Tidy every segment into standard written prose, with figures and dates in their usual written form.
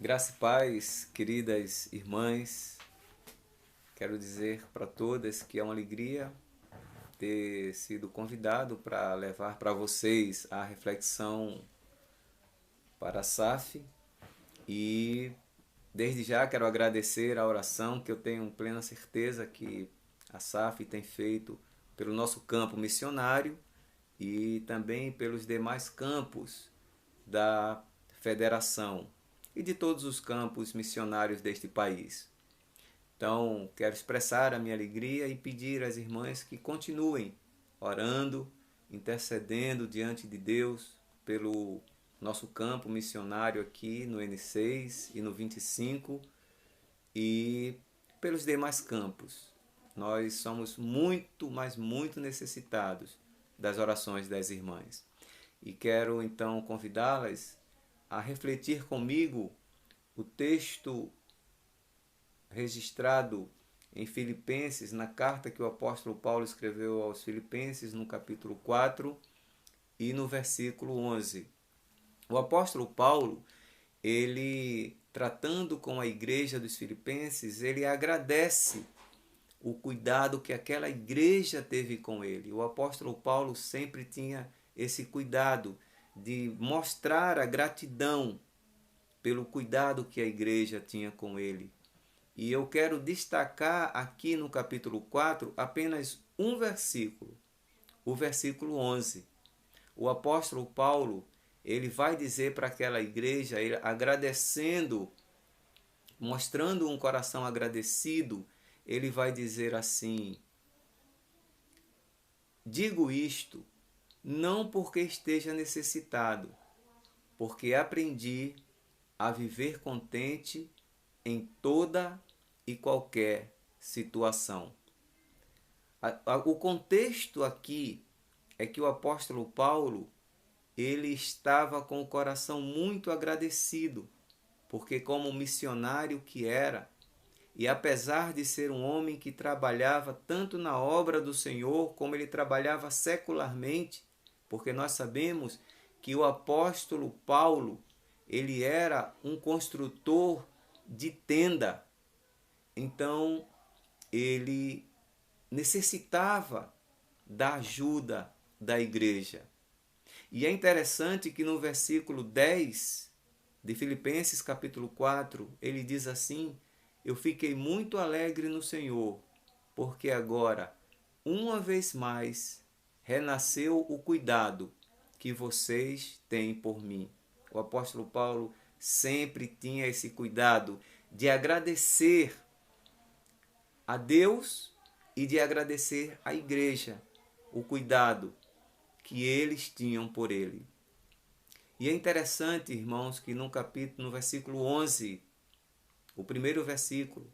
Graça e paz, queridas irmãs, quero dizer para todas que é uma alegria ter sido convidado para levar para vocês a reflexão para a SAF e desde já quero agradecer a oração que eu tenho plena certeza que a SAF tem feito pelo nosso campo missionário e também pelos demais campos da federação e de todos os campos missionários deste país. Então, quero expressar a minha alegria e pedir às irmãs que continuem orando, intercedendo diante de Deus pelo nosso campo missionário aqui no N6 e no 25 e pelos demais campos. Nós somos muito, mas muito necessitados das orações das irmãs. E quero então convidá-las a refletir comigo o texto registrado em Filipenses, na carta que o apóstolo Paulo escreveu aos Filipenses, no capítulo 4 e no versículo 11. O apóstolo Paulo, ele tratando com a igreja dos Filipenses, ele agradece o cuidado que aquela igreja teve com ele. O apóstolo Paulo sempre tinha esse cuidado de mostrar a gratidão pelo cuidado que a igreja tinha com ele. E eu quero destacar aqui no capítulo 4 apenas um versículo, o versículo 11. O apóstolo Paulo, ele vai dizer para aquela igreja, ele agradecendo, mostrando um coração agradecido, ele vai dizer assim: digo isto não porque esteja necessitado, porque aprendi a viver contente em toda e qualquer situação. O contexto aqui é que o apóstolo Paulo, ele estava com o coração muito agradecido, porque como missionário que era, e apesar de ser um homem que trabalhava tanto na obra do Senhor, como ele trabalhava secularmente, porque nós sabemos que o apóstolo Paulo, ele era um construtor de tenda. Então, ele necessitava da ajuda da igreja. E é interessante que no versículo 10 de Filipenses capítulo 4, ele diz assim: eu fiquei muito alegre no Senhor, porque agora, uma vez mais, renasceu o cuidado que vocês têm por mim. O apóstolo Paulo sempre tinha esse cuidado de agradecer a Deus e de agradecer à igreja o cuidado que eles tinham por ele. E é interessante, irmãos, que no versículo 11, o primeiro versículo,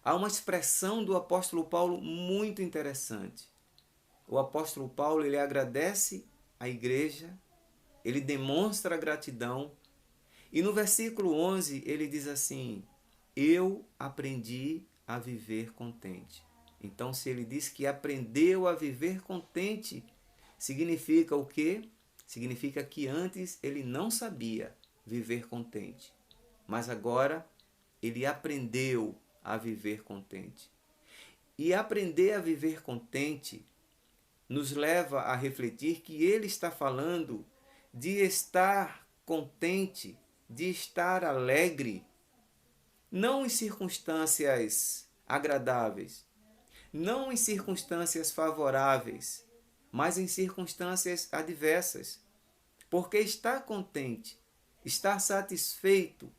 há uma expressão do apóstolo Paulo muito interessante. O apóstolo Paulo, ele agradece à igreja, ele demonstra gratidão, e no versículo 11 ele diz assim: eu aprendi a viver contente. Então, se ele diz que aprendeu a viver contente, significa o quê? Significa que antes ele não sabia viver contente, mas agora ele aprendeu a viver contente. E aprender a viver contente nos leva a refletir que ele está falando de estar contente, de estar alegre, não em circunstâncias agradáveis, não em circunstâncias favoráveis, mas em circunstâncias adversas. Porque estar contente, estar satisfeito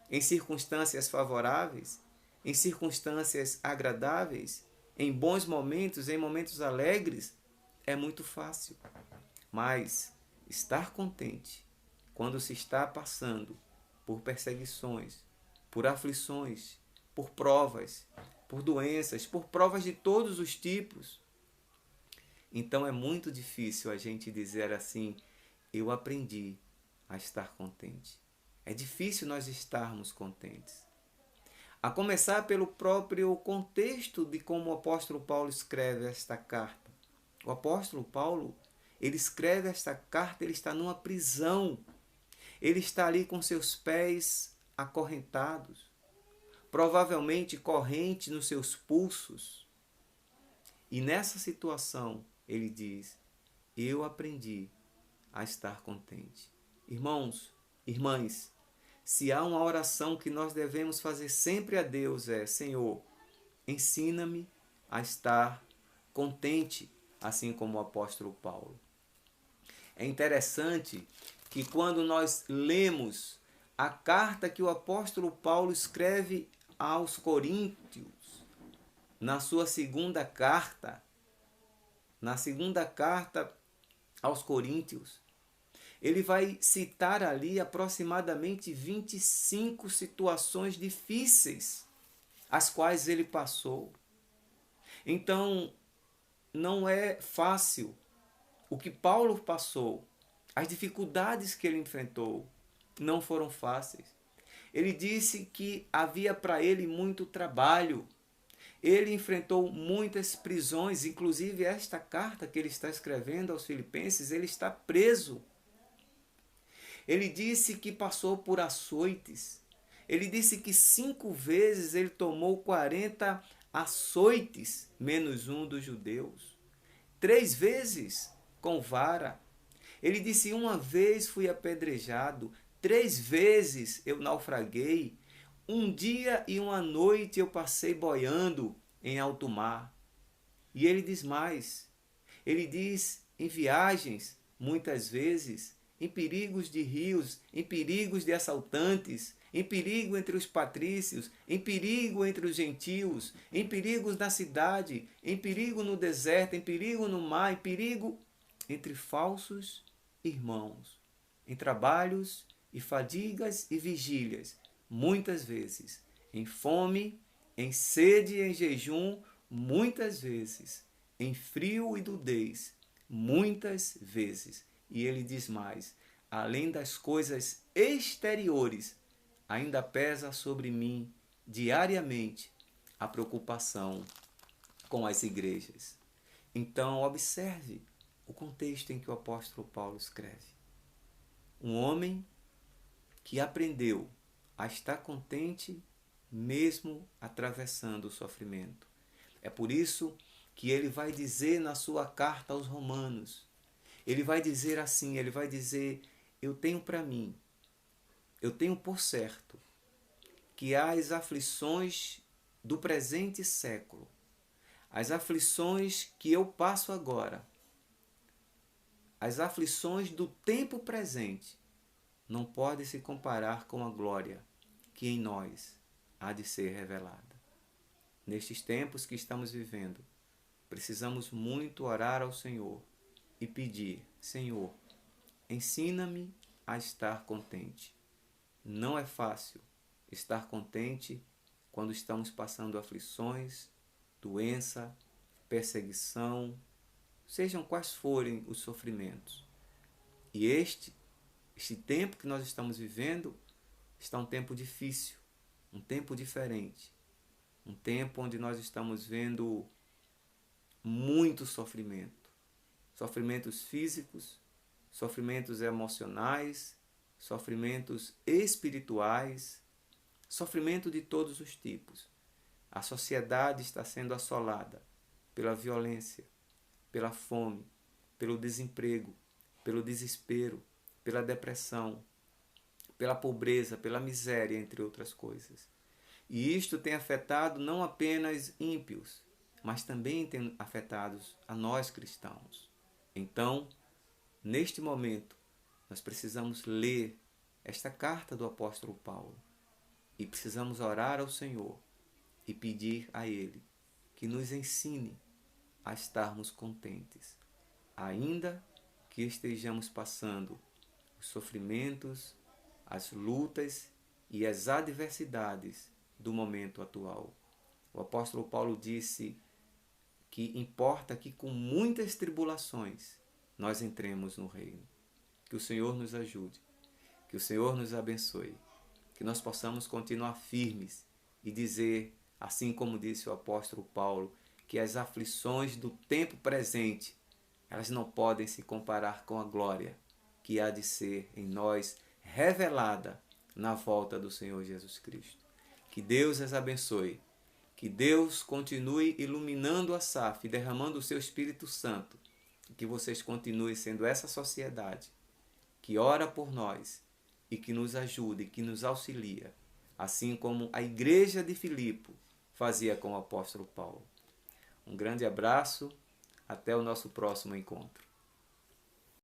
em circunstâncias favoráveis, em circunstâncias agradáveis, em bons momentos, em momentos alegres, é muito fácil. Mas estar contente quando se está passando por perseguições, por aflições, por provas, por doenças, por provas de todos os tipos. Então é muito difícil a gente dizer assim: eu aprendi a estar contente. É difícil nós estarmos contentes. A começar pelo próprio contexto de como o apóstolo Paulo escreve esta carta. O apóstolo Paulo, ele escreve esta carta, ele está numa prisão. Ele está ali com seus pés acorrentados, provavelmente corrente nos seus pulsos. E nessa situação, ele diz: eu aprendi a estar contente. Irmãos, irmãs, se há uma oração que nós devemos fazer sempre a Deus é: Senhor, ensina-me a estar contente, assim como o apóstolo Paulo. É interessante que quando nós lemos a carta que o apóstolo Paulo escreve aos Coríntios, na segunda carta aos Coríntios, ele vai citar ali aproximadamente 25 situações difíceis as quais ele passou. Então, não é fácil o que Paulo passou, as dificuldades que ele enfrentou não foram fáceis. Ele disse que havia para ele muito trabalho. Ele enfrentou muitas prisões, inclusive esta carta que ele está escrevendo aos Filipenses, ele está preso. Ele disse que passou por açoites. Ele disse que 5 vezes ele tomou 40 açoites, menos um dos judeus. 3 vezes com vara. Ele disse: uma vez fui apedrejado, 3 vezes eu naufraguei, um dia e uma noite eu passei boiando em alto mar. E ele diz mais. Ele diz: em viagens, muitas vezes, em perigos de rios, em perigos de assaltantes, em perigo entre os patrícios, em perigo entre os gentios, em perigos na cidade, em perigo no deserto, em perigo no mar, em perigo entre falsos irmãos, em trabalhos e fadigas e vigílias, muitas vezes, em fome, em sede e em jejum, muitas vezes, em frio e nudez, muitas vezes. E ele diz mais: além das coisas exteriores, ainda pesa sobre mim diariamente a preocupação com as igrejas. Então, observe o contexto em que o apóstolo Paulo escreve. Um homem que aprendeu a estar contente mesmo atravessando o sofrimento. É por isso que ele vai dizer na sua carta aos Romanos, ele vai dizer assim, ele vai dizer: eu tenho para mim, eu tenho por certo que as aflições do presente século, as aflições que eu passo agora, as aflições do tempo presente, não podem se comparar com a glória que em nós há de ser revelada. Nestes tempos que estamos vivendo, precisamos muito orar ao Senhor e pedir: Senhor, ensina-me a estar contente. Não é fácil estar contente quando estamos passando aflições, doença, perseguição, sejam quais forem os sofrimentos. E este tempo que nós estamos vivendo está um tempo difícil, um tempo diferente, um tempo onde nós estamos vendo muito sofrimento, sofrimentos físicos, sofrimentos emocionais, sofrimentos espirituais, sofrimento de todos os tipos. A sociedade está sendo assolada pela violência, pela fome, pelo desemprego, pelo desespero, pela depressão, pela pobreza, pela miséria, entre outras coisas. E isto tem afetado não apenas ímpios, mas também tem afetado a nós cristãos. Então, neste momento, nós precisamos ler esta carta do apóstolo Paulo e precisamos orar ao Senhor e pedir a Ele que nos ensine a estarmos contentes, ainda que estejamos passando os sofrimentos, as lutas e as adversidades do momento atual. O apóstolo Paulo disse que importa que com muitas tribulações nós entremos no reino. Que o Senhor nos ajude, que o Senhor nos abençoe, que nós possamos continuar firmes e dizer, assim como disse o apóstolo Paulo, que as aflições do tempo presente, elas não podem se comparar com a glória que há de ser em nós revelada na volta do Senhor Jesus Cristo. Que Deus as abençoe. Que Deus continue iluminando a SAF e derramando o seu Espírito Santo. Que vocês continuem sendo essa sociedade que ora por nós e que nos ajuda e que nos auxilia, assim como a igreja de Filipe fazia com o apóstolo Paulo. Um grande abraço, até o nosso próximo encontro.